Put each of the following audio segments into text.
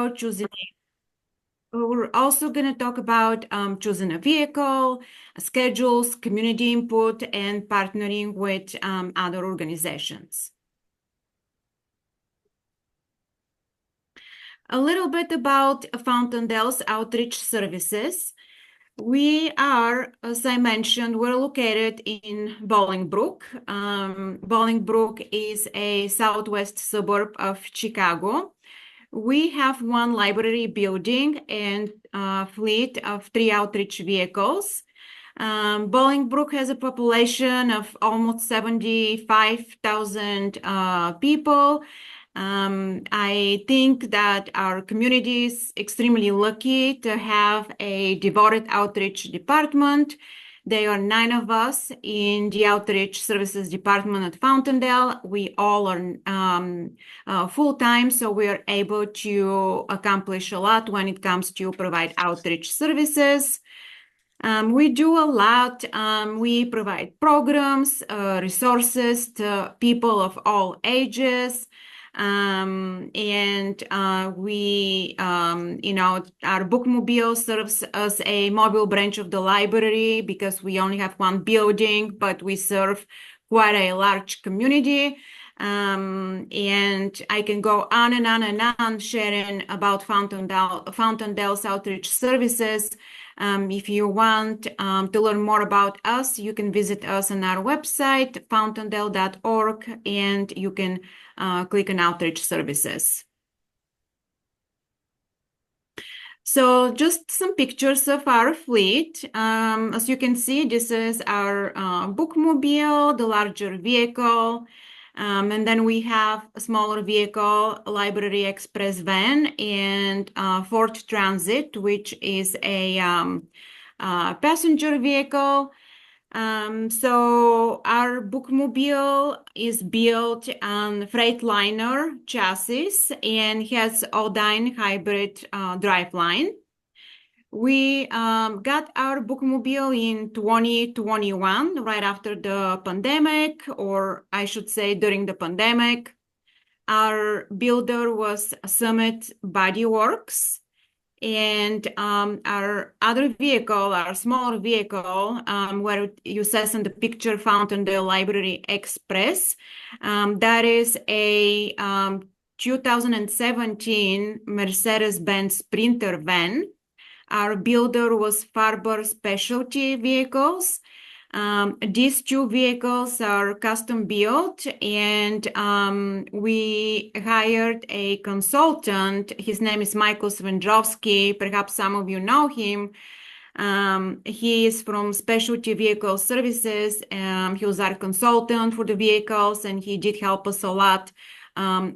about we're also going to talk about choosing a vehicle, schedules, community input, and partnering with other organizations. A little bit about Fountaindale's outreach services. We are, as I mentioned, we're located in Bolingbrook. Bolingbrook is a southwest suburb of Chicago. We have one library building and a fleet of 3 outreach vehicles. Bolingbrook has a population of almost 75,000 people. I think that our community is extremely lucky to have a devoted outreach department. There are 9 of us in the outreach services department at Fountaindale. We all are full-time, so we are able to accomplish a lot when it comes to provide outreach services. We do a lot. We provide programs, resources to people of all ages. Our bookmobile serves as a mobile branch of the library because we only have one building, but we serve quite a large community. And I can go on and on and on sharing about Fountaindale's outreach services. If you want to learn more about us, you can visit us on our website, fountaindale.org, and you can click on outreach services. So just some pictures of our fleet. As you can see, this is our bookmobile, the larger vehicle. And then we have a smaller vehicle, a Library Express van, and Ford Transit, which is a passenger vehicle. So our bookmobile is built on Freightliner chassis and has Aldine hybrid driveline. We got our bookmobile in 2021, right after the pandemic, or I should say during the pandemic. Our builder was Summit Body Works. And our other vehicle, our smaller vehicle, where you see in the picture, Fountaindale Library Express, that is a 2017 Mercedes-Benz Sprinter van. Our builder was Farber Specialty Vehicles. These 2 vehicles are custom built, and we hired a consultant. His name is Michael Svendrovsky. Perhaps some of you know him. He is from Specialty Vehicle Services. He was our consultant for the vehicles, and he did help us a lot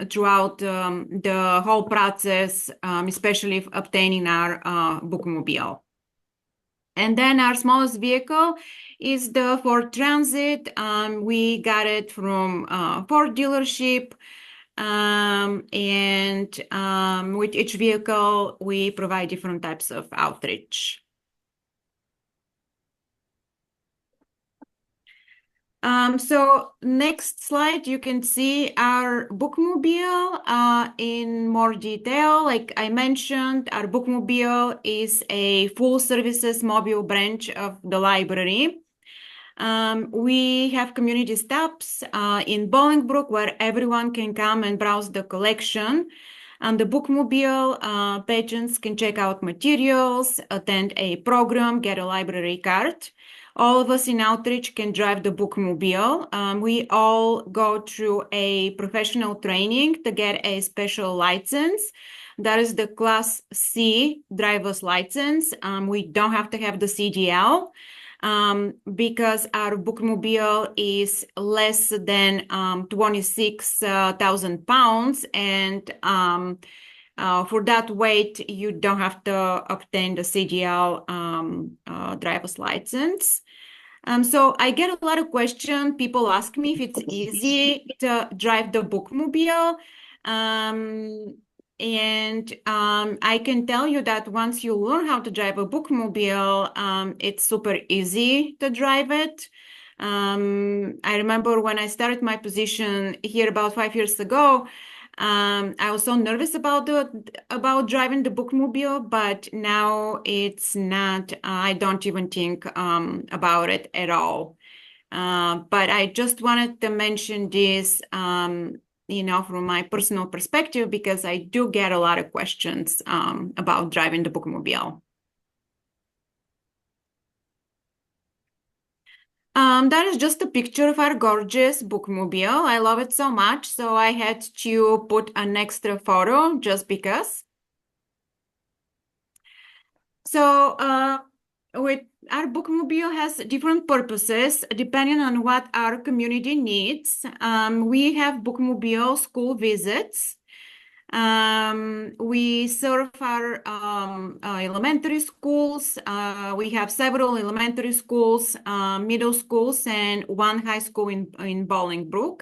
throughout the whole process, especially obtaining our bookmobile. And then our smallest vehicle is the Ford Transit. We got it from Ford dealership. With each vehicle, we provide different types of outreach. So next slide, you can see our bookmobile in more detail. Like I mentioned, our bookmobile is a full services mobile branch of the library. We have community stops in Bolingbrook where everyone can come and browse the collection. On the bookmobile, patrons can check out materials, attend a program, get a library card. All of us in outreach can drive the bookmobile. We all go through a professional training to get a special license. That is the Class C driver's license. We don't have to have the CDL. Because our bookmobile is less than 26,000 pounds, and for that weight, you don't have to obtain the CDL driver's license. So I get a lot of questions. People ask me if it's easy to drive the bookmobile. I can tell you that once you learn how to drive a bookmobile, it's super easy to drive it. I remember when I started my position here about 5 years ago, I was so nervous about driving the bookmobile, but now it's not. I don't even think about it at all. But I just wanted to mention this, from my personal perspective, because I do get a lot of questions about driving the bookmobile. That is just a picture of our gorgeous bookmobile. I love it so much, so I had to put an extra photo just because. So, with our bookmobile has different purposes depending on what our community needs. We have bookmobile school visits. We serve our elementary schools. We have several elementary schools, middle schools, and one high school in Bolingbrook.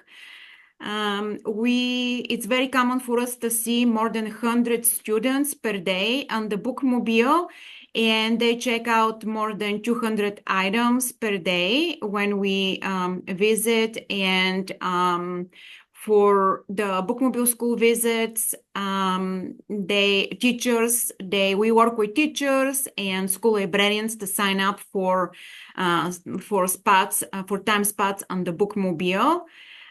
It's very common for us to see more than 100 students per day on the bookmobile, and they check out more than 200 items per day when we visit. And for the bookmobile school visits, we work with teachers and school librarians to sign up for time spots on the bookmobile.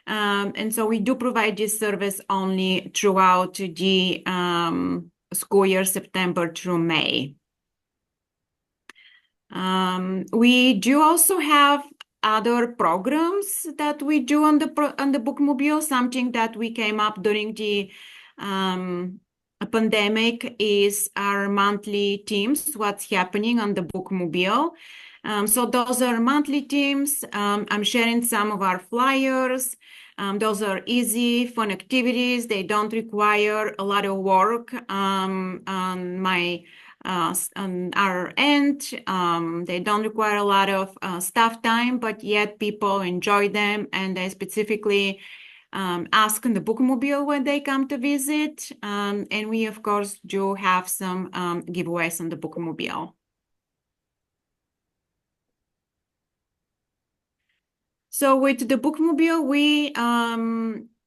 And so we do provide this service only throughout the school year, September through May. We do also have other programs that we do on the bookmobile. Something that we came up during the pandemic is our monthly teams, what's happening on the bookmobile. So those are monthly teams. I'm sharing some of our flyers. Those are easy, fun activities. They don't require a lot of work on our end. They don't require a lot of staff time, but yet people enjoy them, and they specifically ask in the bookmobile when they come to visit. And we, of course, do have some giveaways on the bookmobile. So with the bookmobile,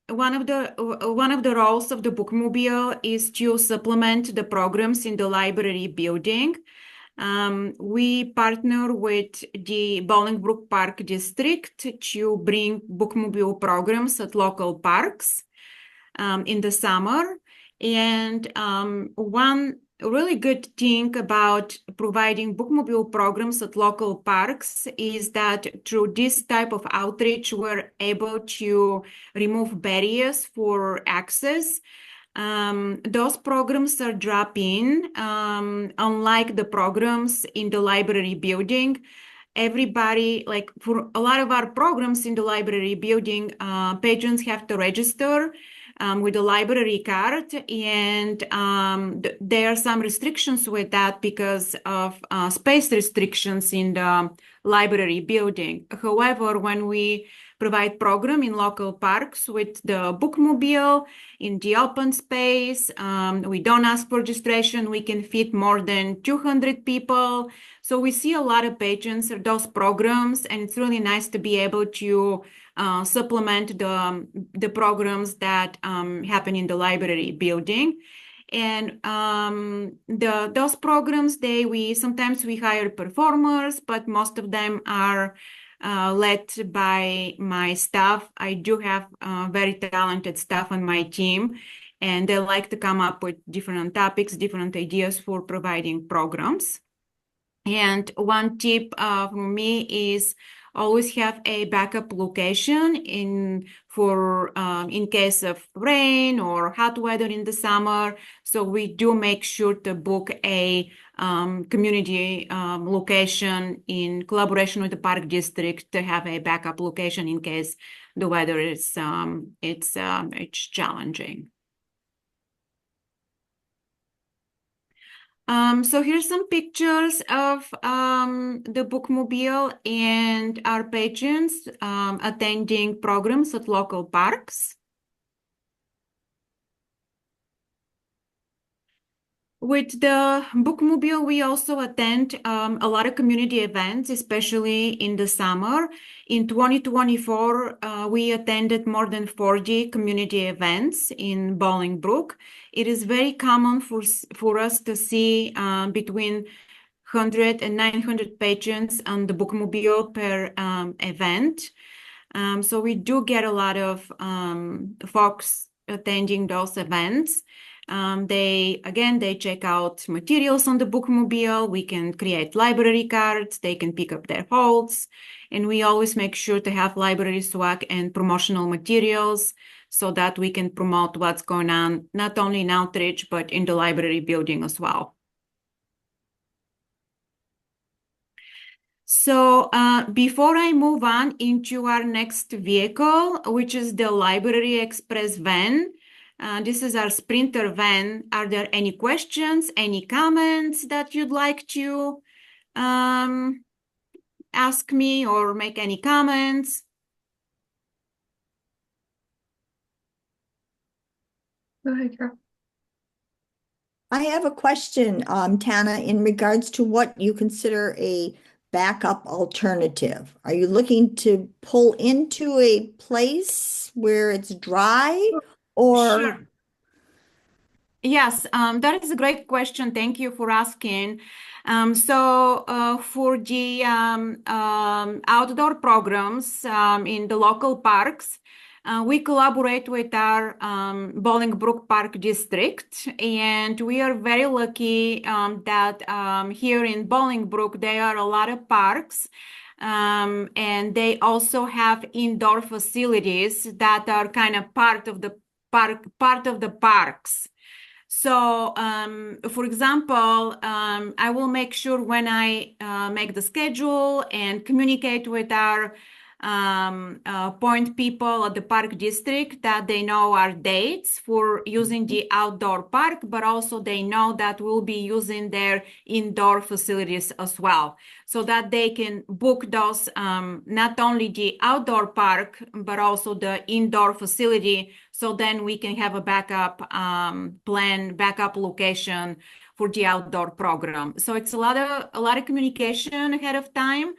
one of the roles of the bookmobile is to supplement the programs in the library building. We partner with the Bolingbrook Park District to bring bookmobile programs at local parks in the summer. And one really good thing about providing bookmobile programs at local parks is that through this type of outreach, we're able to remove barriers for access. Those programs are drop-in, unlike the programs in the library building. Everybody, like for a lot of our programs in the library building, patrons have to register with a library card, and there are some restrictions with that because of space restrictions in the library building. However, when we provide program in local parks with the bookmobile in the open space, we don't ask for registration. We can fit more than 200 people. So we see a lot of patrons of those programs, and it's really nice to be able to supplement the programs that happen in the library building. And those programs, sometimes we hire performers, but most of them are led by my staff. I do have very talented staff on my team, and they like to come up with different topics, different ideas for providing programs. And one tip from me is always have a backup location in case of rain or hot weather in the summer. So we do make sure to book a community location in collaboration with the park district to have a backup location in case the weather is it's challenging. So here's some pictures of the bookmobile and our patrons attending programs at local parks. With the Bookmobile, we also attend a lot of community events, especially in the summer. In 2024, we attended more than 40 community events in Bolingbrook. It is very common for us to see between 100 and 900 patrons on the Bookmobile per event. So we do get a lot of folks attending those events. They check out materials on the Bookmobile. We can create library cards. They can pick up their holds. And we always make sure to have library swag and promotional materials so that we can promote what's going on, not only in outreach, but in the library building as well. So before I move on into our next vehicle, which is the Library Express van, this is our Sprinter van. Are there any questions, any comments that you'd like to ask me or make any comments? Go ahead, Carol. I have a question, Tana, in regards to what you consider a backup alternative. Are you looking to pull into a place where it's dry or? Sure. Yes, that is a great question. Thank you for asking. For the outdoor programs in the local parks, we collaborate with our Bolingbrook Park District, and we are very lucky that here in Bolingbrook there are a lot of parks, and they also have indoor facilities that are kind of part of the parks. So, for example, I will make sure when I make the schedule and communicate with our point people at the park district that they know our dates for using the outdoor park, but also they know that we'll be using their indoor facilities as well, so that they can book those, not only the outdoor park, but also the indoor facility. So then we can have a backup plan, backup location for the outdoor program. So it's a lot of communication ahead of time.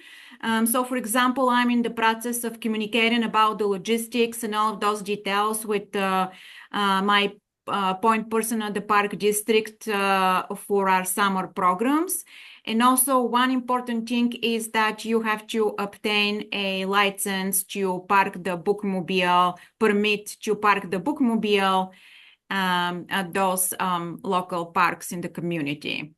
So for example, I'm in the process of communicating about the logistics and all of those details with my point person at the park district for our summer programs. And also one important thing is that you have to obtain a license to park the bookmobile, permit to park the bookmobile at those local parks in the community.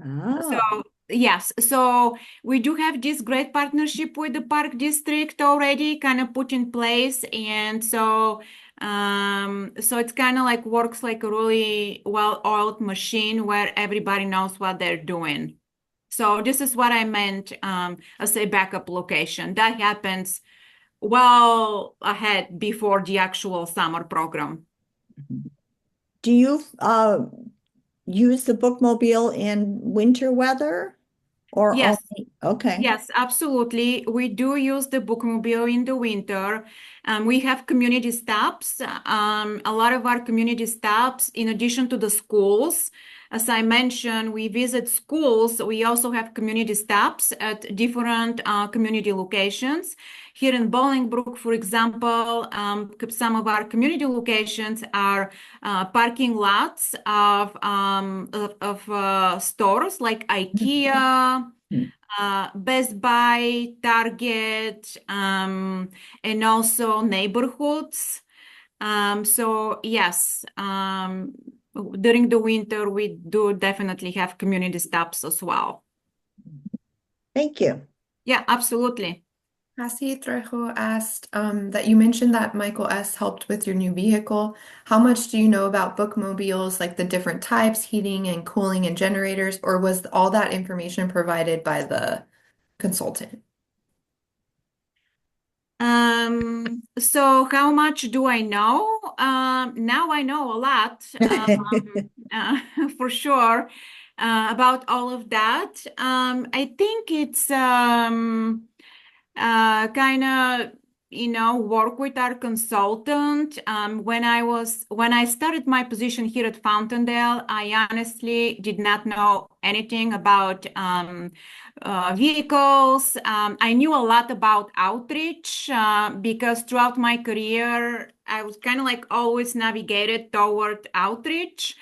So Oh, yes, so we do have this great partnership with the park district already kind of put in place. And so it's kind of like works like a really well-oiled machine where everybody knows what they're doing. So this is what I meant as a backup location. That happens well ahead before the actual summer program. do you use the bookmobile in winter weather or Yes. only? Okay. Yes, absolutely. We do use the bookmobile in the winter. We have community stops. A lot of our community stops, in addition to the schools, as I mentioned, we visit schools. We also have community stops at different community locations. Here in Bolingbrook, for example, some of our community locations are parking lots of stores like IKEA, Best Buy, Target, and also neighborhoods. So yes, during the winter, we do definitely have community stops as well. Thank you. Yeah, absolutely. Cassie Trejo asked that you mentioned that Michael S. helped with your new vehicle. How much do you know about bookmobiles, like the different types, heating and cooling and generators, or was all that information provided by the consultant? So how much do I know? Now I know a lot, uh, for sure, about all of that. I think it's kind of, work with our consultant. When I started my position here at Fountaindale, I honestly did not know anything about vehicles. I knew a lot about outreach because throughout my career, I was kind of like always navigated toward outreach.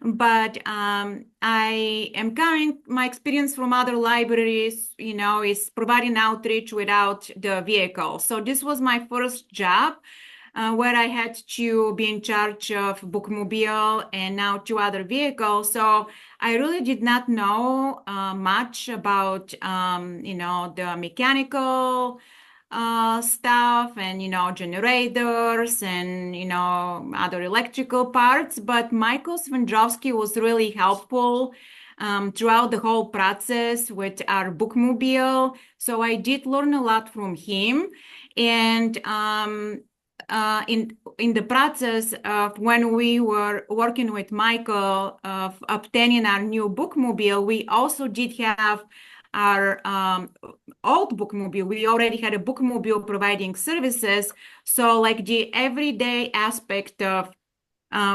But I am coming, my experience from other libraries, is providing outreach without the vehicle. So this was my first job where I had to be in charge of Bookmobile and now two other vehicles. So I really did not know much about, the mechanical stuff and, generators and, other electrical parts. But Michael Svendrovsky was really helpful throughout the whole process with our bookmobile. So I did learn a lot from him. And in the process of when we were working with Michael of obtaining our new bookmobile, we also did have our old bookmobile. We already had a bookmobile providing services. So like the everyday aspect of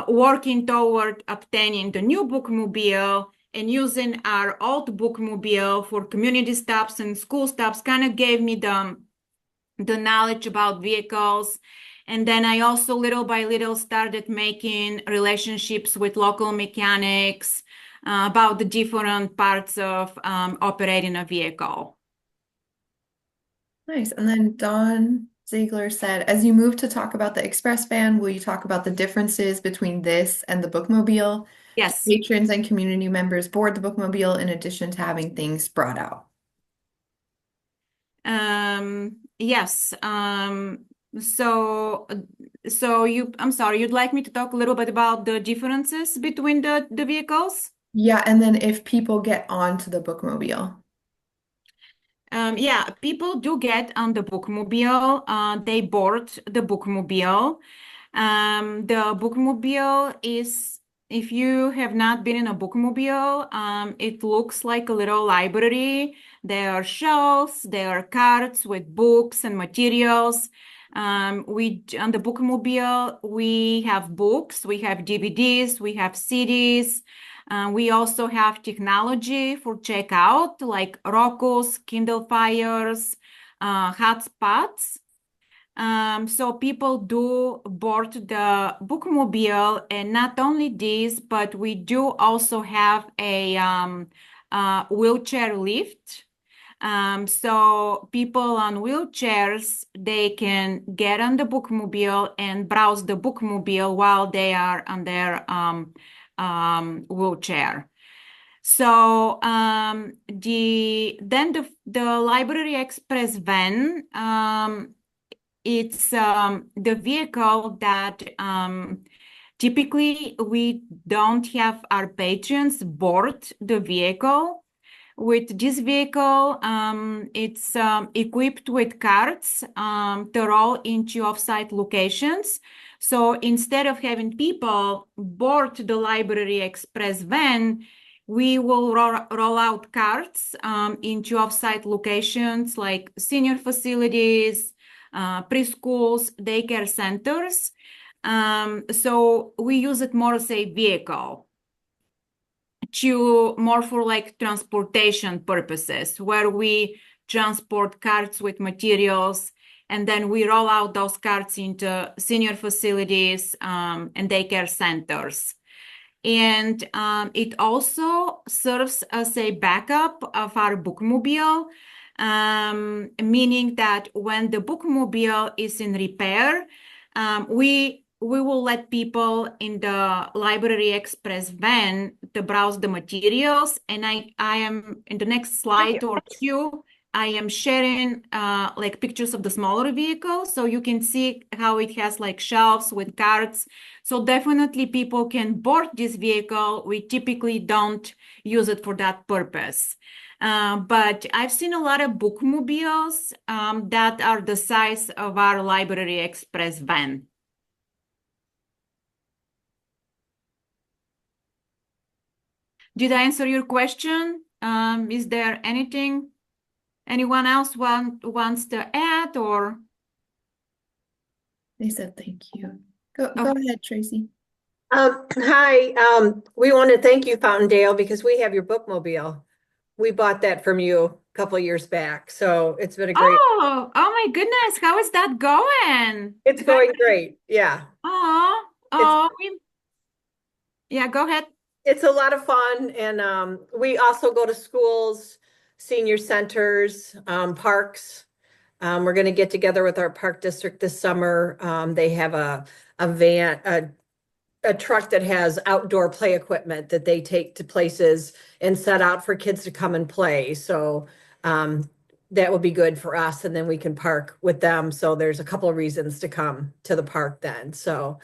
working toward obtaining the new bookmobile and using our old bookmobile for community stops and school stops kind of gave me the knowledge about vehicles. And then I also little by little started making relationships with local mechanics about the different parts of operating a vehicle. Nice. And then Don Ziegler said, as you move to talk about the express van, will you talk about the differences between this and the bookmobile? Do Yes. patrons and community members board the bookmobile in addition to having things brought out? Yes. So, I'm sorry, you'd like me to talk a little bit about the differences between the vehicles? Yeah, and then if people get onto the bookmobile. Yeah, people do get on the bookmobile. They board the bookmobile. The bookmobile is, if you have not been in a bookmobile, it looks like a little library. There are shelves, there are carts with books and materials. On the bookmobile, we have books, we have DVDs, we have CDs. We also have technology for checkout, like Rokus, Kindle Fires, hotspots. So people do board the bookmobile, and not only this, but we do also have a wheelchair lift. So people on wheelchairs, they can get on the bookmobile and browse the bookmobile while they are on their wheelchair. So the Library Express van, it's the vehicle that typically we don't have our patrons board the vehicle. With this vehicle, it's equipped with carts to roll into off-site locations. So instead of having people board the Library Express van, we will roll out carts into off-site locations like senior facilities, preschools, daycare centers. So we use it more as a vehicle to more for like transportation purposes, where we transport carts with materials and then we roll out those carts into senior facilities and daycare centers. And it also serves as a backup of our bookmobile, meaning that when the bookmobile is in repair, we will let people in the Library Express van to browse the materials. And I am in the next slide or two, I am sharing like pictures of the smaller vehicle, so you can see how it has like shelves with carts. So definitely people can board this vehicle. We typically don't use it for that purpose. But I've seen a lot of bookmobiles that are the size of our Library Express van. Did I answer your question? Is there anything anyone else wants to add or? They said thank you. Go Okay. ahead, Tracy. Hi, we want to thank you, Fountaindale, because we have your bookmobile. We bought that from you a couple of years back, so it's been a great, Oh my goodness, how is that going? it's going great. Yeah. Oh, It's yeah, go ahead. it's a lot of fun, and we also go to schools, senior centers, parks. We're going to get together with our park district this summer. They have a van, a truck that has outdoor play equipment that they take to places and set out for kids to come and play. So that would be good for us, and then we can park with them. So there's a couple of reasons to come to the park then. So,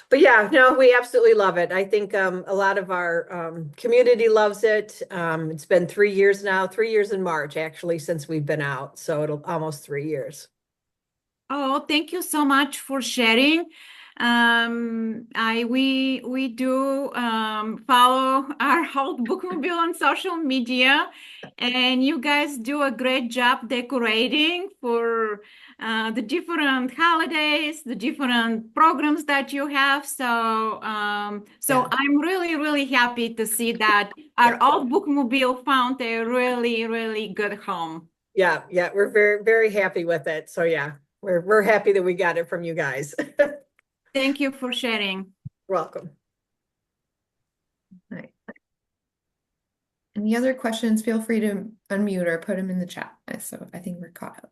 but yeah, no, we absolutely love it. I think a lot of our community loves it. It's been 3 years now, 3 years in March actually since we've been out. So it'll almost 3 years. Oh, thank you so much for sharing. We do follow our whole bookmobile on social media, and you guys do a great job decorating for the different holidays, the different programs that you have. So Yeah. I'm really happy to see that Yeah. our old bookmobile found a really good home. Yeah, yeah, we're very happy with it. So yeah, we're happy that we got it from you guys. Thank you for sharing. Welcome. All right. Any other questions? Feel free to unmute or put them in the chat. So I think we're caught up.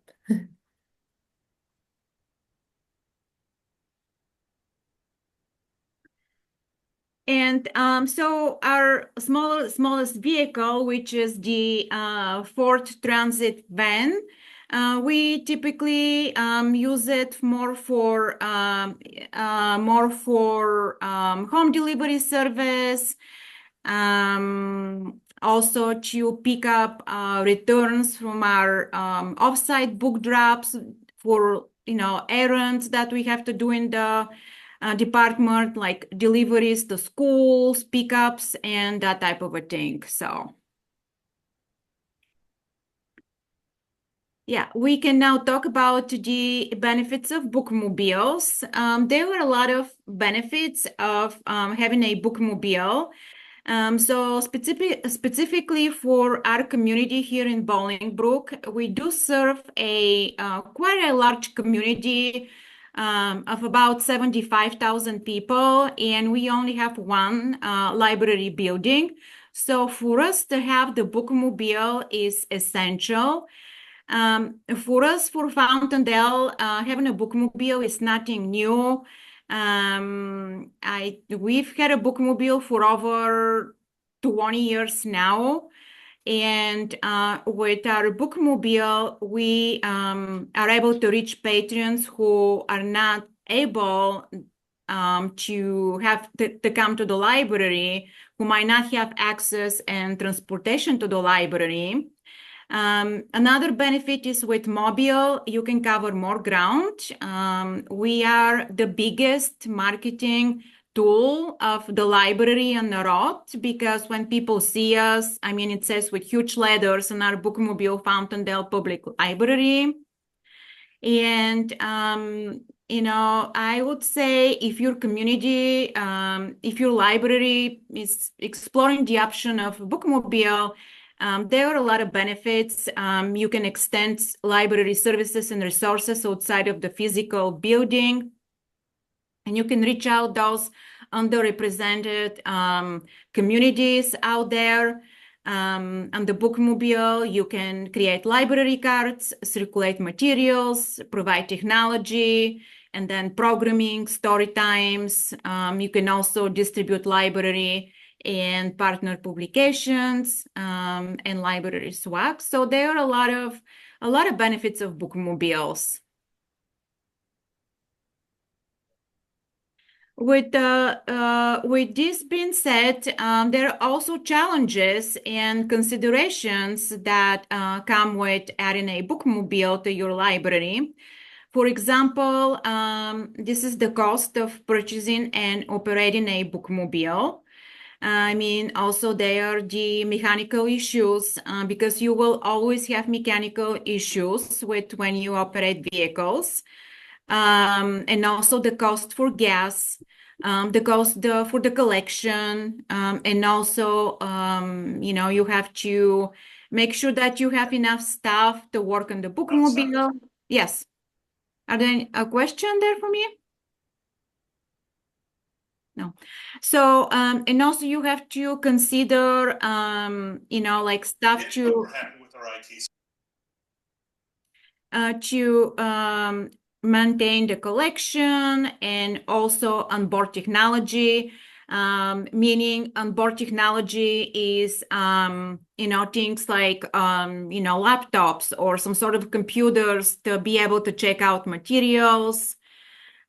And so our smallest vehicle, which is the Ford Transit van, we typically use it more for home delivery service, also to pick up returns from our offsite book drops for errands that we have to do in the department, like deliveries to schools, pickups, and that type of a thing. So yeah, we can now talk about the benefits of bookmobiles. There were a lot of benefits of having a bookmobile. So specifically for our community here in Bolingbrook, we do serve a quite a large community of about 75,000 people, and we only have one library building. So for us to have the bookmobile is essential. For us, for Fountaindale, having a bookmobile is nothing new. We've had a bookmobile for over 20 years now, and with our bookmobile, we are able to reach patrons who are not able to come to the library, who might not have access and transportation to the library. Another benefit is with mobile, you can cover more ground. We are the biggest marketing tool of the library on the road because when people see us, I mean, it says with huge letters on our bookmobile Fountaindale Public Library. And, I would say if your community, if your library is exploring the option of bookmobile, there are a lot of benefits. You can extend library services and resources outside of the physical building, and you can reach out those underrepresented communities out there. On the bookmobile, you can create library cards, circulate materials, provide technology, and then programming, story times. You can also distribute library and partner publications and library swag. So there are a lot of benefits of bookmobiles. With this being said, there are also challenges and considerations that come with adding a bookmobile to your library. For example, this is the cost of purchasing and operating a bookmobile. I mean, also there are the mechanical issues because you will always have mechanical issues with when you operate vehicles. and also the cost for gas, the cost for the collection, and also, you have to make sure that you have enough staff to work on the bookmobile. Yes. Are there a question there for me? No. So, and also you have to consider, like stuff to maintain the collection, and also onboard technology, meaning onboard technology is, things like, laptops or some sort of computers to be able to check out materials.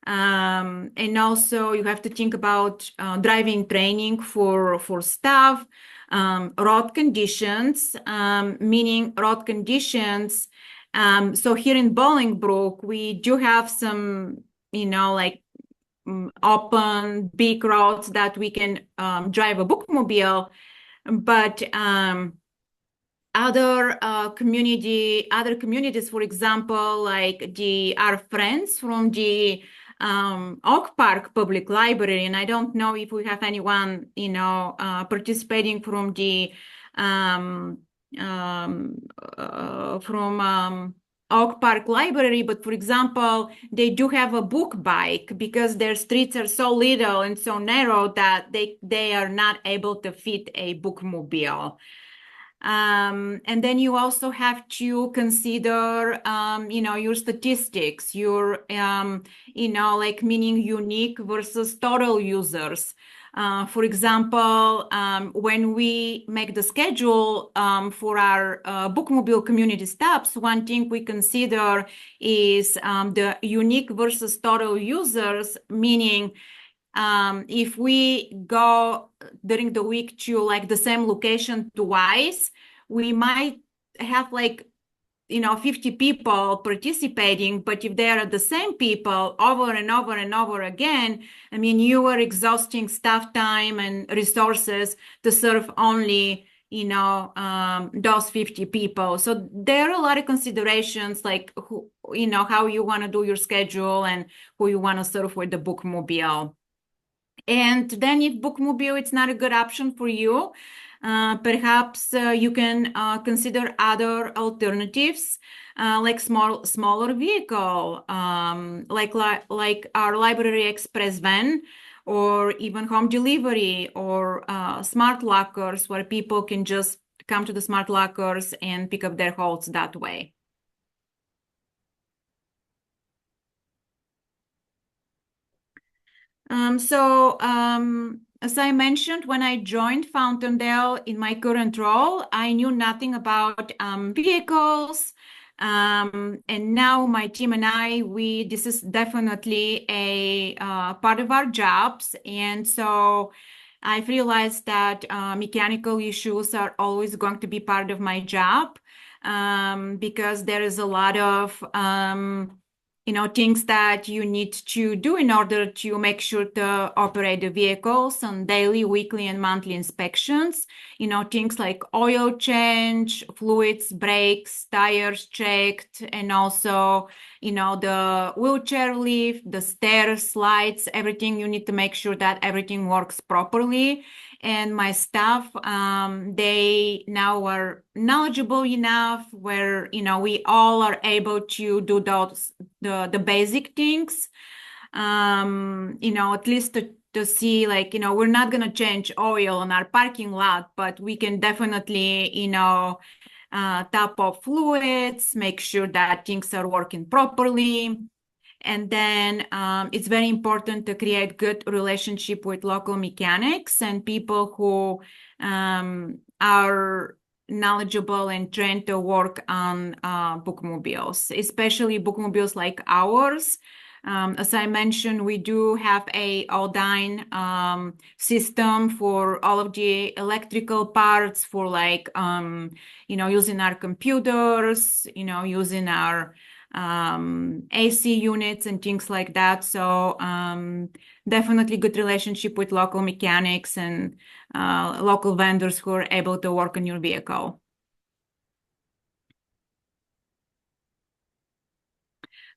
And also you have to think about driving training for staff, road conditions, meaning road conditions. So here in Bolingbrook, we do have some, like open big roads that we can drive a bookmobile, but other communities, for example, like our friends from the Oak Park Public Library, and I don't know if we have anyone, participating from the um, Oak Park Library, but for example, they do have a book bike because their streets are so little and so narrow that they are not able to fit a bookmobile. And then you also have to consider, your statistics, like meaning unique versus total users. For example, when we make the schedule for our bookmobile community stops, one thing we consider is the unique versus total users, meaning if we go during the week to like the same location twice, we might have like 50 people participating, but if they are the same people over and over and over again, I mean, you are exhausting staff time and resources to serve only those 50 people. So there are a lot of considerations, like who, how you want to do your schedule and who you want to serve with the bookmobile. And then if bookmobile it's not a good option for you, perhaps you can consider other alternatives, like smaller vehicle, like our library express van, or even home delivery, or smart lockers where people can just come to the smart lockers and pick up their holds that way. As I mentioned, when I joined Fountaindale in my current role, I knew nothing about vehicles. And now my team and I, this is definitely a part of our jobs. And so I've realized that mechanical issues are always going to be part of my job, because there is a lot of things that you need to do in order to make sure to operate the vehicles on daily, weekly, and monthly inspections. Things like oil change, fluids, brakes, tires checked, and also, the wheelchair lift, the stairs, slides, everything. You need to make sure that everything works properly. And my staff, they now are knowledgeable enough where, we all are able to do the basic things, at least to see, like, we're not going to change oil on our parking lot, but we can definitely, top up fluids, make sure that things are working properly. And then it's very important to create good relationship with local mechanics and people who are knowledgeable and trained to work on bookmobiles, especially bookmobiles like ours. As I mentioned, we do have a Aldine system for all of the electrical parts, for like, using our computers, using our AC units and things like that. So definitely good relationship with local mechanics and local vendors who are able to work on your vehicle.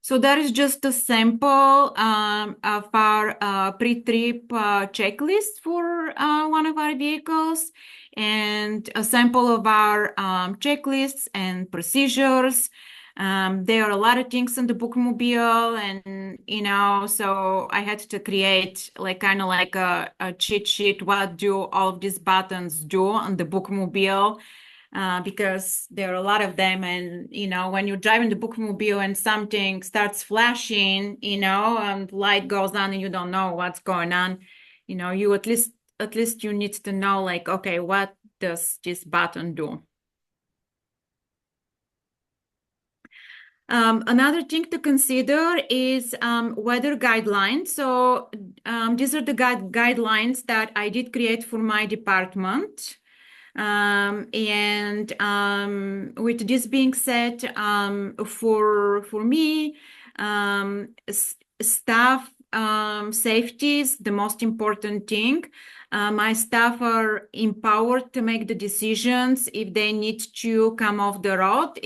So that is just a sample of our pre-trip checklist for one of our vehicles, and a sample of our checklists and procedures. There are a lot of things in the bookmobile, and so I had to create kind of like a cheat sheet. What do all of these buttons do on the bookmobile? Because there are a lot of them, and when you're driving the bookmobile and something starts flashing, and light goes on and you don't know what's going on, you at least you need to know, like, okay, what does this button do? Another thing to consider is weather guidelines. So these are the guidelines that I did create for my department. And with this being said, for me, staff safety is the most important thing. My staff are empowered to make the decisions if they need to come off the road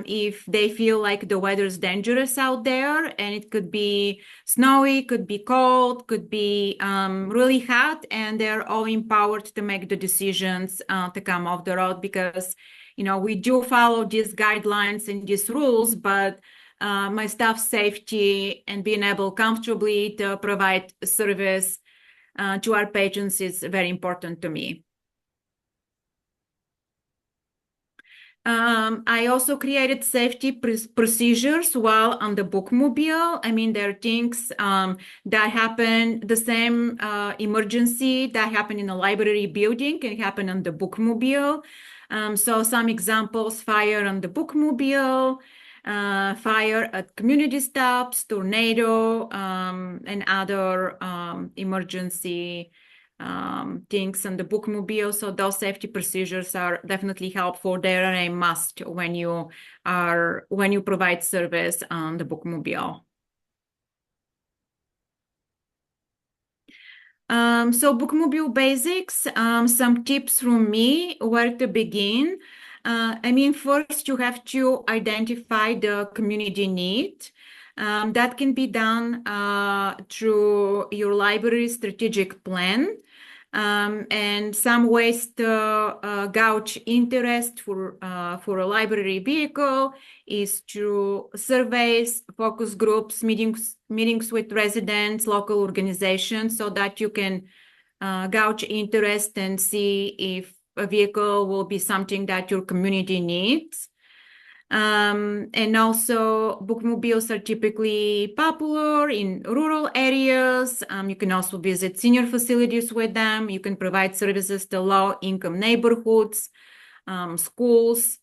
if they feel like the weather is dangerous out there, and it could be snowy, could be cold, could be really hot, and they're all empowered to make the decisions to come off the road, because we do follow these guidelines and these rules, but my staff safety and being able comfortably to provide service to our patrons is very important to me. I also created safety procedures while on the bookmobile. I mean, there are things that happen, the same emergency that happened in a library building can happen on the bookmobile. So some examples: fire on the bookmobile, fire at community stops, tornado, and other emergency things on the bookmobile. So those safety procedures are definitely helpful. They are a must when you provide service on the bookmobile. So bookmobile basics, some tips from me where to begin. First you have to identify the community need. That can be done through your library strategic plan. And some ways to gauge interest for a library vehicle is through surveys, focus groups, meetings with residents, local organizations, so that you can gauge interest and see if a vehicle will be something that your community needs. And also, bookmobiles are typically popular in rural areas. You can also visit senior facilities with them. You can provide services to low-income neighborhoods, schools.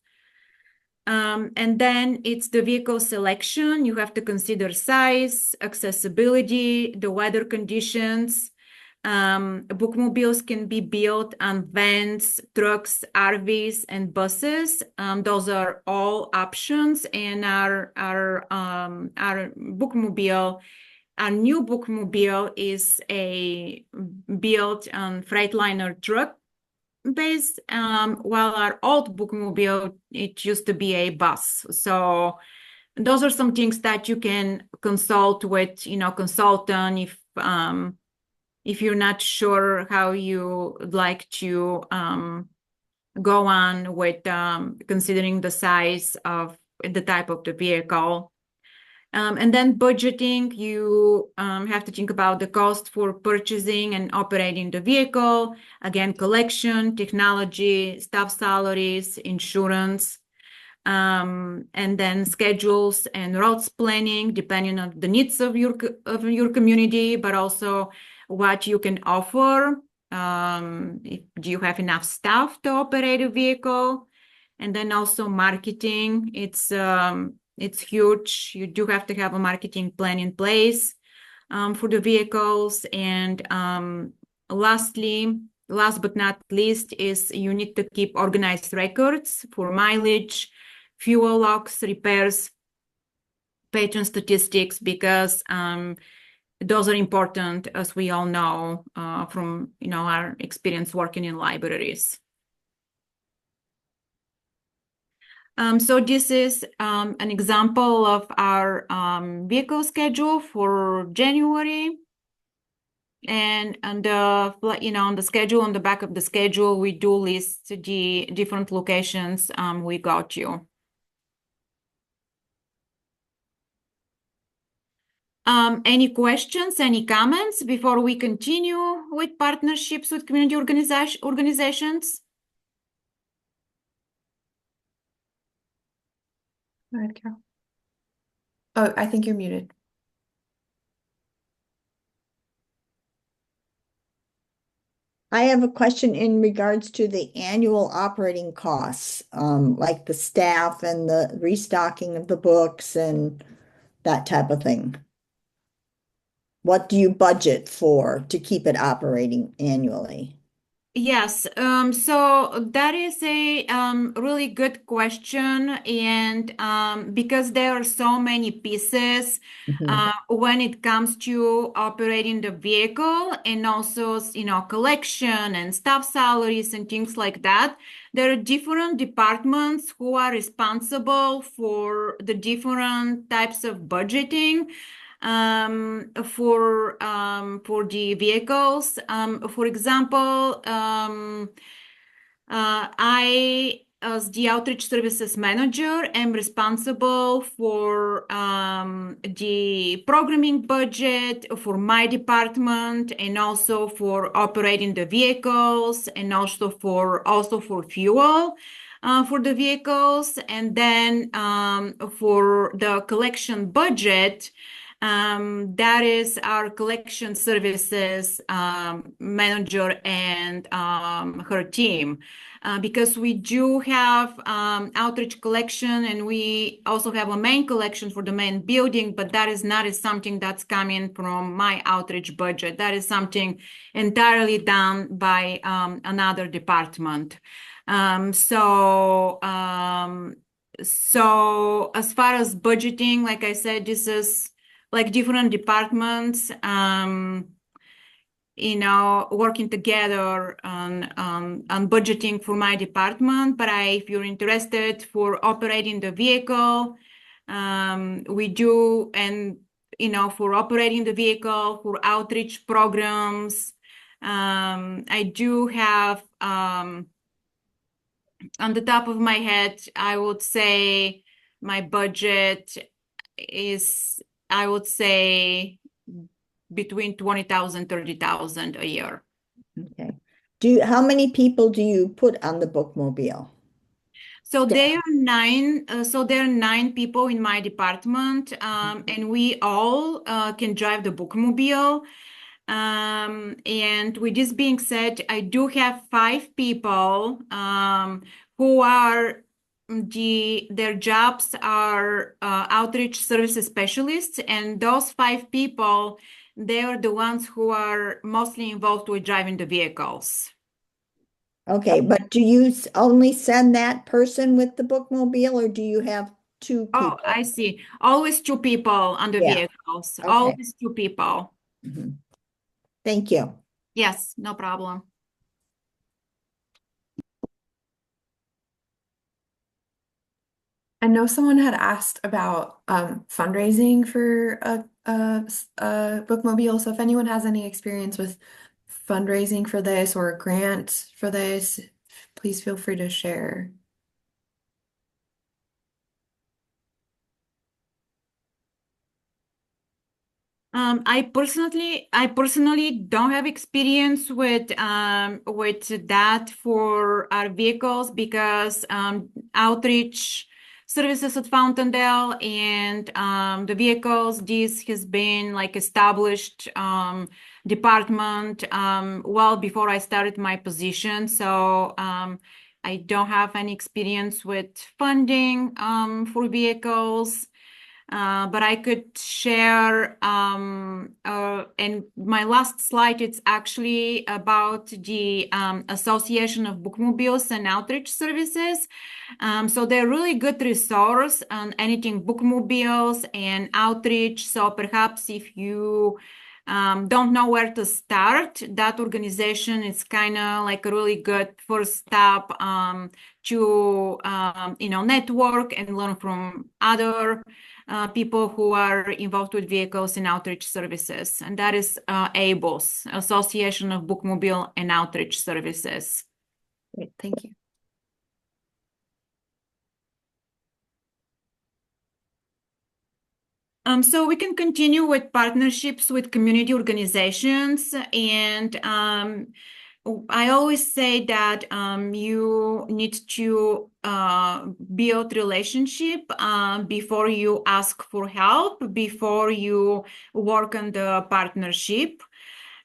And then it's the vehicle selection. You have to consider size, accessibility, the weather conditions. Bookmobiles can be built on vans, trucks, RVs, and buses. Those are all options, and our bookmobile, our new bookmobile is a built on Freightliner truck base, while our old bookmobile, it used to be a bus. So those are some things that you can consult with, consultant if you're not sure how you would like to go on with considering the size of the type of the vehicle. And then budgeting, you have to think about the cost for purchasing and operating the vehicle. Again, collection, technology, staff salaries, insurance. And then schedules and routes planning, depending on the needs of your community, but also what you can offer. Do you have enough staff to operate a vehicle? And then also marketing. It's huge. You do have to have a marketing plan in place for the vehicles. And last but not least, is you need to keep organized records for mileage, fuel logs, repairs, patron statistics, because those are important, as we all know from our experience working in libraries. So this is an example of our vehicle schedule for January. And on the on the schedule, on the back of the schedule, we do list the different locations we got you. Any questions, any comments before we continue with partnerships with community organizations? Go ahead, Carol. Oh, I think you're muted. I have a question in regards to the annual operating costs, like the staff and the restocking of the books and that type of thing. What do you budget for to keep it operating annually? Yes, so that is a really good question, and because there are so many pieces Mhm. when it comes to operating the vehicle, and also collection and staff salaries and things like that, there are different departments who are responsible for the different types of budgeting for the vehicles. For example, I, as the outreach services manager, am responsible for the programming budget for my department, and also for operating the vehicles, and also for fuel. For the vehicles, and then for the collection budget, that is our collection services manager and her team. Because we do have outreach collection, and we also have a main collection for the main building, but that is not something that's coming from my outreach budget. That is something entirely done by another department. So as far as budgeting, like I said, this is like different departments, working together on budgeting for my department. But if you're interested for operating the vehicle, we do, and for operating the vehicle, for outreach programs, I do have on the top of my head, I would say my budget is, I would say, between 20,000, 30,000 a year. Okay. How many people do you put on the bookmobile? So Staff. there are 9 people in my department, and we all can drive the bookmobile. And with this being said, I do have 5 people who are their jobs are outreach services specialists, and those 5 people, they are the ones who are mostly involved with driving the vehicles. Okay, but do you only send that person with the bookmobile, or do you have two Oh, people? I see. Always 2 people on the Yeah. vehicles. Okay. Always 2 people. Mhm. Thank you. Yes, no problem. I know someone had asked about fundraising for a bookmobile. So if anyone has any experience with fundraising for this or a grant for this, please feel free to share. I personally don't have experience with that for our vehicles, because outreach services at Fountaindale and the vehicles, this has been like established department well before I started my position. So I don't have any experience with funding for vehicles. But I could share, and my last slide, it's actually about the Association of Bookmobiles and Outreach Services. So they're really good resource on anything bookmobiles and outreach. So perhaps if you don't know where to start, that organization is kind of like a really good first step to network and learn from other people who are involved with vehicles and outreach services. And that is ABOS, Association of Bookmobile and Outreach Services. Great, thank you. So we can continue with partnerships with community organizations, and I always say that you need to build relationship before you ask for help, before you work on the partnership.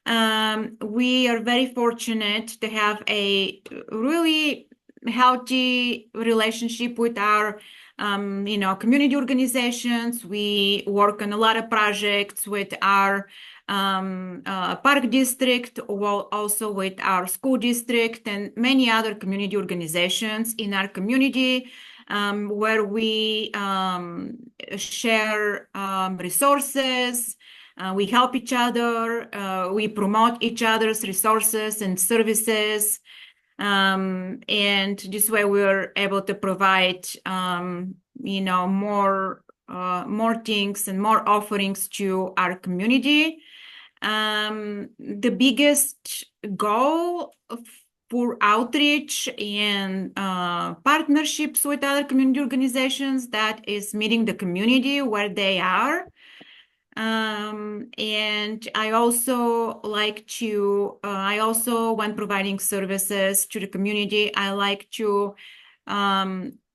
We are very fortunate to have a really healthy relationship with our community organizations. We work on a lot of projects with our park district, well, also with our school district and many other community organizations in our community, where we share resources. We help each other. We promote each other's resources and services. And this way we're able to provide, more things and more offerings to our community. The biggest goal for outreach and partnerships with other community organizations, that is meeting the community where they are. And I also when providing services to the community, I like to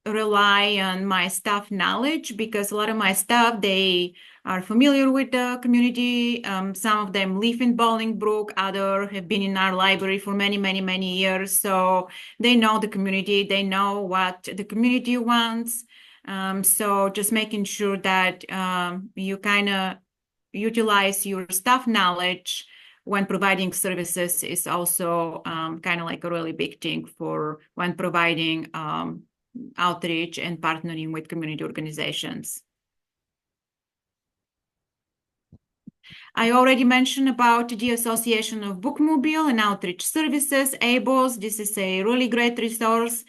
rely on my staff knowledge, because a lot of my staff, they are familiar with the community. Some of them live in Bolingbrook, others have been in our library for many, many, many years. So they know the community, they know what the community wants. So just making sure that you kind of utilize your staff knowledge when providing services is also kind of like a really big thing for when providing outreach and partnering with community organizations. I already mentioned about the Association of Bookmobile and Outreach Services, ABOS. This is a really great resource.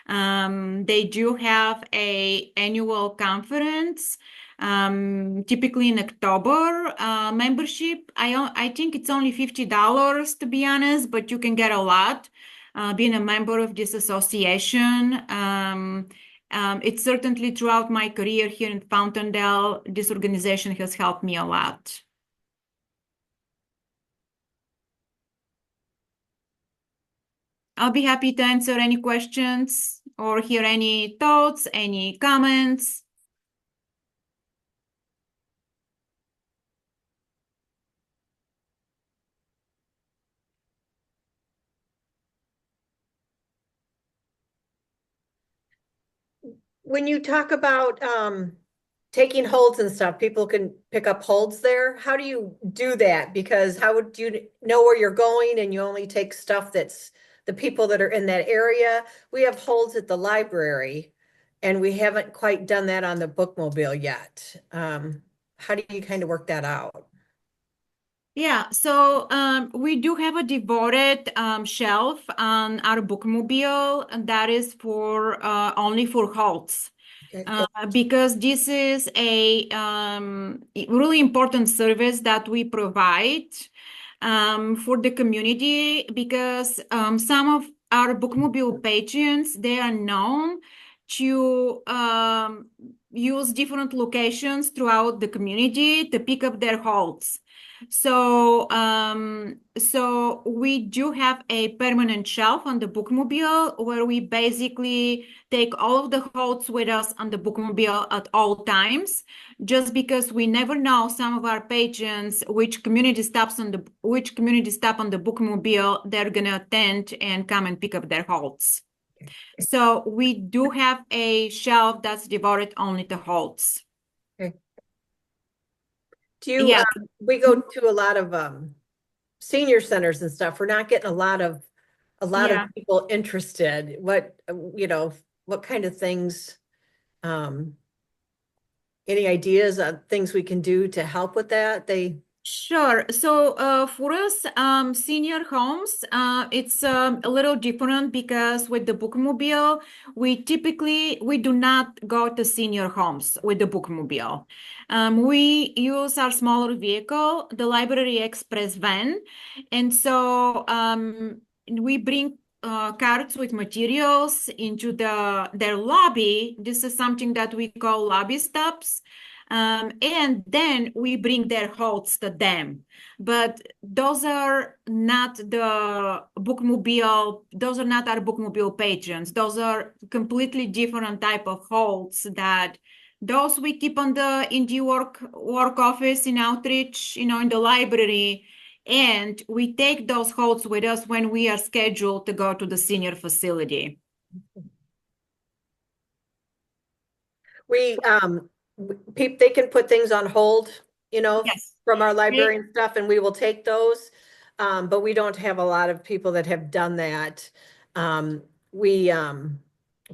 They do have an annual conference, typically in October. Membership, I think it's only $50 to be honest, but you can get a lot being a member of this association. It's certainly throughout my career here in Fountaindale, this organization has helped me a lot. I'll be happy to answer any questions or hear any thoughts, any comments. When you talk about taking holds and stuff, people can pick up holds there. How do you do that? Because how would you know where you're going and you only take stuff that's the people that are in that area? We have holds at the library and we haven't quite done that on the bookmobile yet. How do you kind of work that out? Yeah, so we do have a devoted shelf on our bookmobile, and that is for only for halts. Okay. Because this is a really important service that we provide for the community, because some of our bookmobile patrons, they are known to use different locations throughout the community to pick up their halts. So we do have a permanent shelf on the bookmobile where we basically take all of the halts with us on the bookmobile at all times, just because we never know some of our patrons which community stop on the bookmobile they're gonna attend and come and pick up their halts. So we do have a shelf that's devoted only to halts. Okay. Do you, Yeah. we go to a lot of senior centers and stuff. We're not getting a lot of people interested. What kind of things, any ideas on things we can do to help with that? Sure. So for us, senior homes, it's a little different because with the bookmobile, we do not go to senior homes with the bookmobile. We use our smaller vehicle, the Library Express van, and so we bring carts with materials into their lobby. This is something that we call lobby stops. And then we bring their hosts to them. But those are not those are not our bookmobile patrons. Those are completely different type of hosts that those we keep on in the work office in outreach, in the library. And we take those hosts with us when we are scheduled to go to the senior facility. We, they can put things on hold, Yes. from our They- library and stuff, and we will take those. But we don't have a lot of people that have done that. We,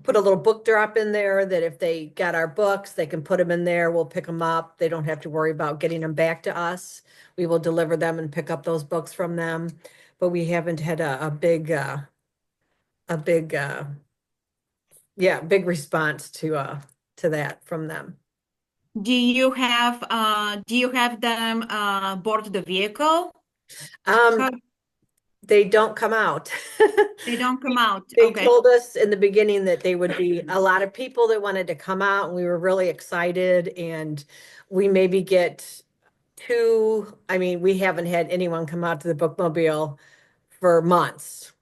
put a little book drop in there that if they got our books, they can put them in there. We'll pick them up. They don't have to worry about getting them back to us. We will deliver them and pick up those books from them. But we haven't had a big, big response to that from them. Do you have them board the vehicle? Um, How they don't come out. they don't come out? They Okay. told us in the beginning that they would be a lot of people that wanted to come out, and we were really excited, and we maybe get two. I mean, we haven't had anyone come out to the bookmobile for months.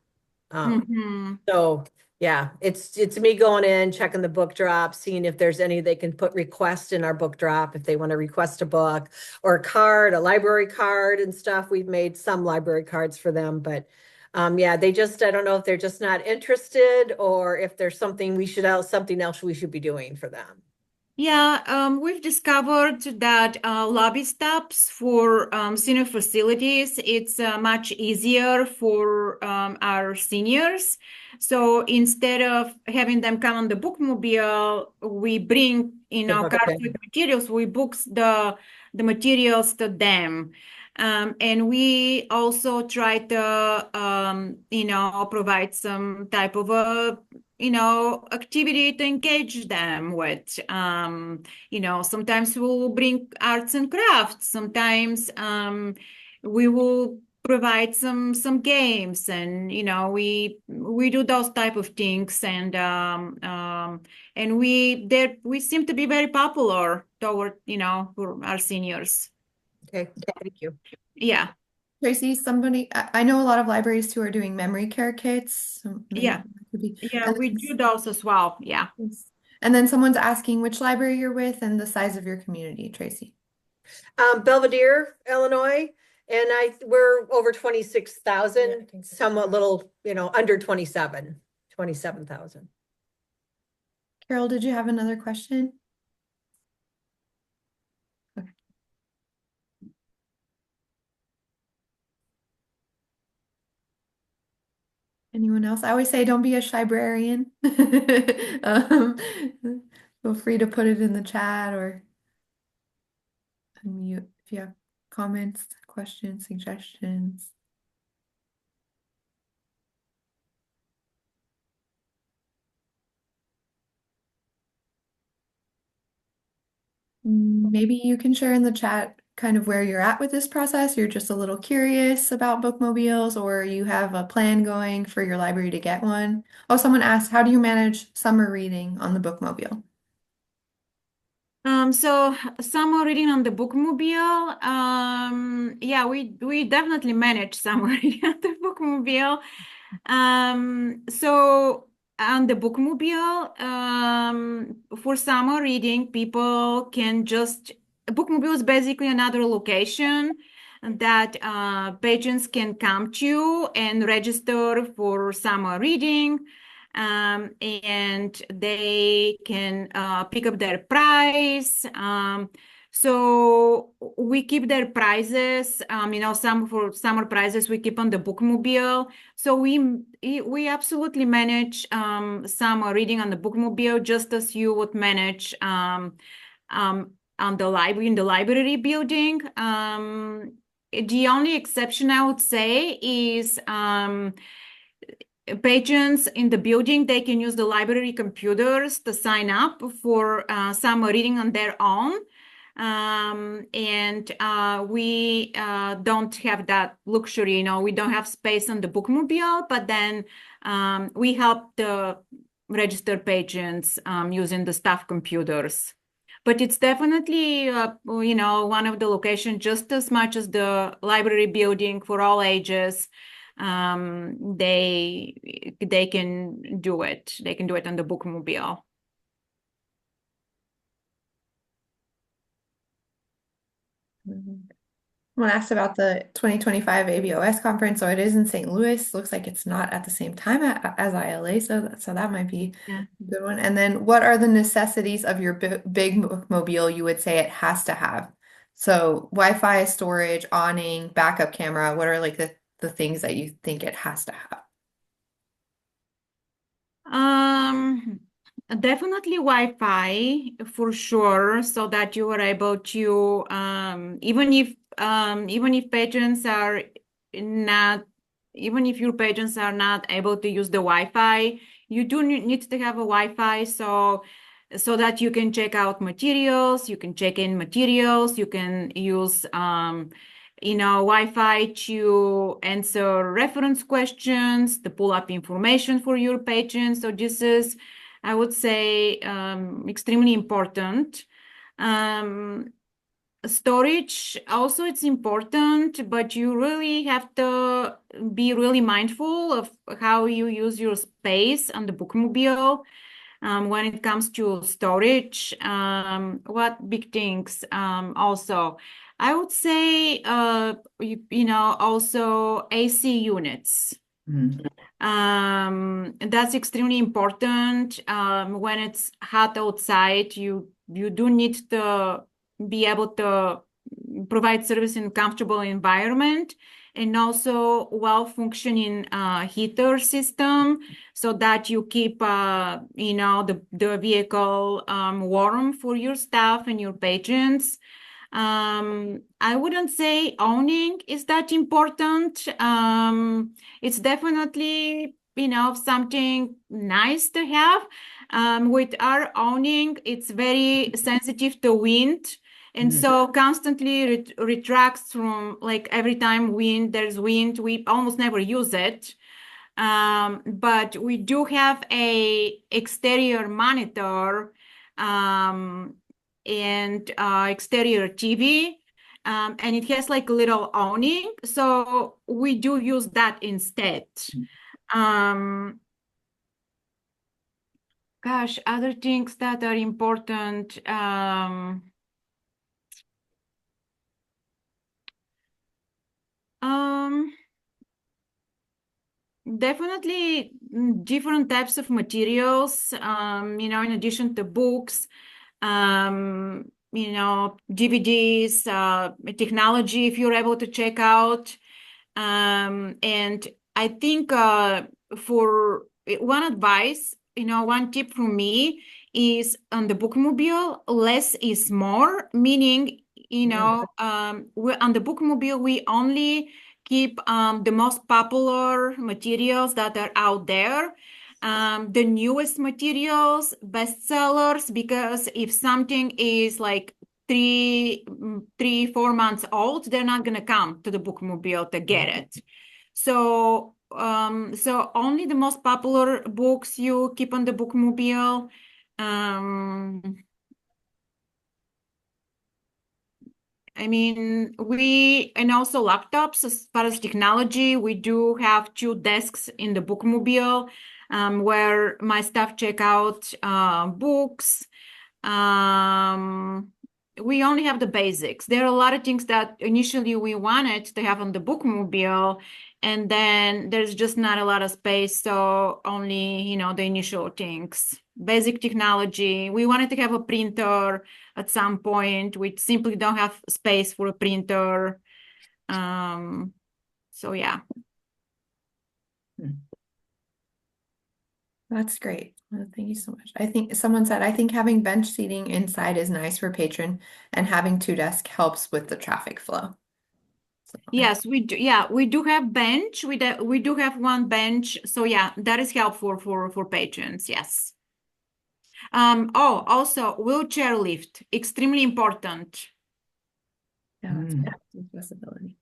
Mm-hmm. So yeah, it's me going in, checking the book drop, seeing if there's any they can put requests in our book drop if they want to request a book or a card, a library card and stuff. We've made some library cards for them, but yeah, I don't know if they're just not interested or if there's something something else we should be doing for them. Yeah, we've discovered that lobby stops for senior facilities, it's much easier for our seniors. So instead of having them come on the bookmobile, we bring, The book, carts okay. with materials. We books the materials to them. And we also try to, provide some type of activity to engage them with. Sometimes we'll bring arts and crafts. Sometimes we will provide some games, and we do those type of things, and we seem to be very popular toward for our seniors. Okay, thank you. Yeah, Tracy, I know a lot of libraries who are doing memory care kits. So maybe yeah, that could be. yeah. And We do those as well. Yeah. and then someone's asking which library you're with and the size of your community, Tracy. Belvedere, Illinois, and we're over 26,000, somewhat little, under 27,000. Carol, did you have another question? Okay. Anyone else? I always say don't be a librarian. Feel free to put it in the chat or unmute if you have comments, questions, suggestions. Maybe you can share in the chat kind of where you're at with this process. You're just a little curious about bookmobiles, or you have a plan going for your library to get one. Oh, someone asked, how do you manage summer reading on the bookmobile? So summer reading on the bookmobile. Yeah, we definitely manage summer reading on the bookmobile. So on the bookmobile, for summer reading, people can just bookmobile is basically another location that patrons can come to and register for summer reading. And they can pick up their prize. So we keep their prizes, some for summer prizes we keep on the bookmobile. So we absolutely manage summer reading on the bookmobile just as you would manage on the library in the library building. The only exception I would say is patrons in the building, they can use the library computers to sign up for some reading on their own. And we don't have that luxury, we don't have space on the bookmobile, but then we help the registered patrons using the staff computers. But it's definitely, one of the locations just as much as the library building for all ages. They can do it. They can do it on the bookmobile. Someone asked about the 2025 ABOS conference. So it is in St. Louis. Looks like it's not at the same time as ILA, so that might be Yeah. a good one. And then what are the necessities of your big bookmobile you would say it has to have? So Wi-Fi, storage, awning, backup camera. What are like the things that you think it has to have? Definitely Wi-Fi for sure, so that you are able to even if patrons are not even if your patrons are not able to use the Wi-Fi, you do need to have a Wi-Fi so that you can check out materials, you can check in materials, you can use Wi-Fi to answer reference questions, to pull up information for your patrons. So this is, I would say, extremely important. Storage also it's important, but you really have to be really mindful of how you use your space on the bookmobile. When it comes to storage, what big things also? I would say, also AC units. That's extremely important. When it's hot outside, you do need to be able to provide service in a comfortable environment, and also well-functioning heater system so that you keep the vehicle warm for your staff and your patrons. I wouldn't say owning is that important. It's definitely, something nice to have. With our owning, it's very sensitive to wind. And so constantly retracts from, like, every time there's wind, we almost never use it. But we do have a exterior monitor and exterior TV, and it has like a little awning, so we do use that instead. Gosh, other things that are important. Definitely different types of materials, in addition to books, DVDs, technology, if you're able to check out. And I think for one advice, one tip from me is on the bookmobile, less is more, meaning, on the bookmobile, we only keep the most popular materials that are out there, the newest materials, bestsellers, because if something is like 4 months old, they're not going to come to the bookmobile to get it. So only the most popular books you keep on the bookmobile. And also laptops. As far as technology, we do have 2 desks in the bookmobile, where my staff check out books. We only have the basics. There are a lot of things that initially we wanted to have on the bookmobile, and then there's just not a lot of space, so only, the initial things. Basic technology. We wanted to have a printer at some point. We simply don't have space for a printer. So yeah. That's great. Well, thank you so much. I think someone said, I think having bench seating inside is nice for patron and having two desks helps with the traffic flow. So, Yes, we do. Yeah, we do have bench. We do have one bench. So yeah, that is helpful for patrons. Yes. Oh, also wheelchair lift, extremely important. yeah, that's good. Accessibility.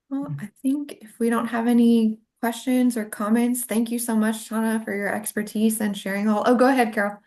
Well, I think if we don't have any questions or comments, thank you so much, Tana, for your expertise and sharing all. Oh, go ahead, Carol.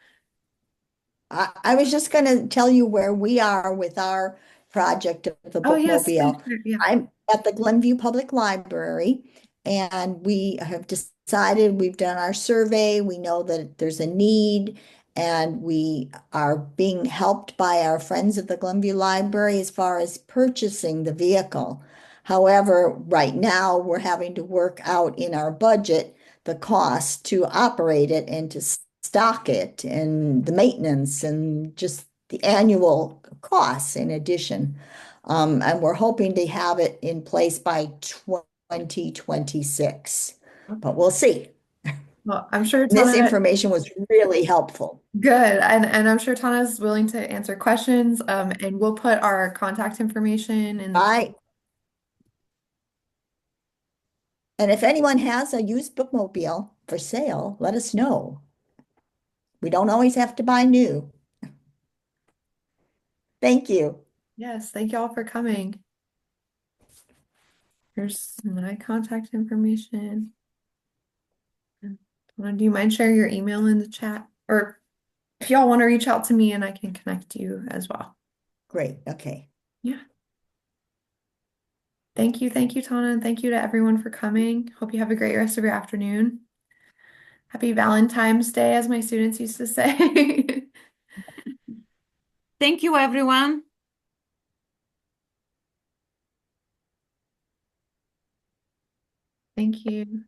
I was just going to tell you where we are with our project of the Oh, yes, please bookmobile. share. Yeah. I'm at the Glenview Public Library, and we have decided we've done our survey. We know that there's a need, and we are being helped by our friends at the Glenview Library as far as purchasing the vehicle. However, right now we're having to work out in our budget the cost to operate it and to stock it and the maintenance and just the annual costs in addition. And we're hoping to have it in place by 2026, but we'll see. Well, I'm sure This Tana, information was really helpful. good. And I'm sure Tana is willing to answer questions. And we'll put our contact information in the chat. I, and if anyone has a used bookmobile for sale, let us know. We don't always have to buy new. Thank you. Yes, thank you all for coming. Here's my contact information. Do you mind sharing your email in the chat? Or if y'all want to reach out to me and I can connect you as well. Great. Okay. Yeah. Thank you. Thank you, Tana. And thank you to everyone for coming. Hope you have a great rest of your afternoon. Happy Valentine's Day, as my students used to say. Thank you, everyone. Thank you.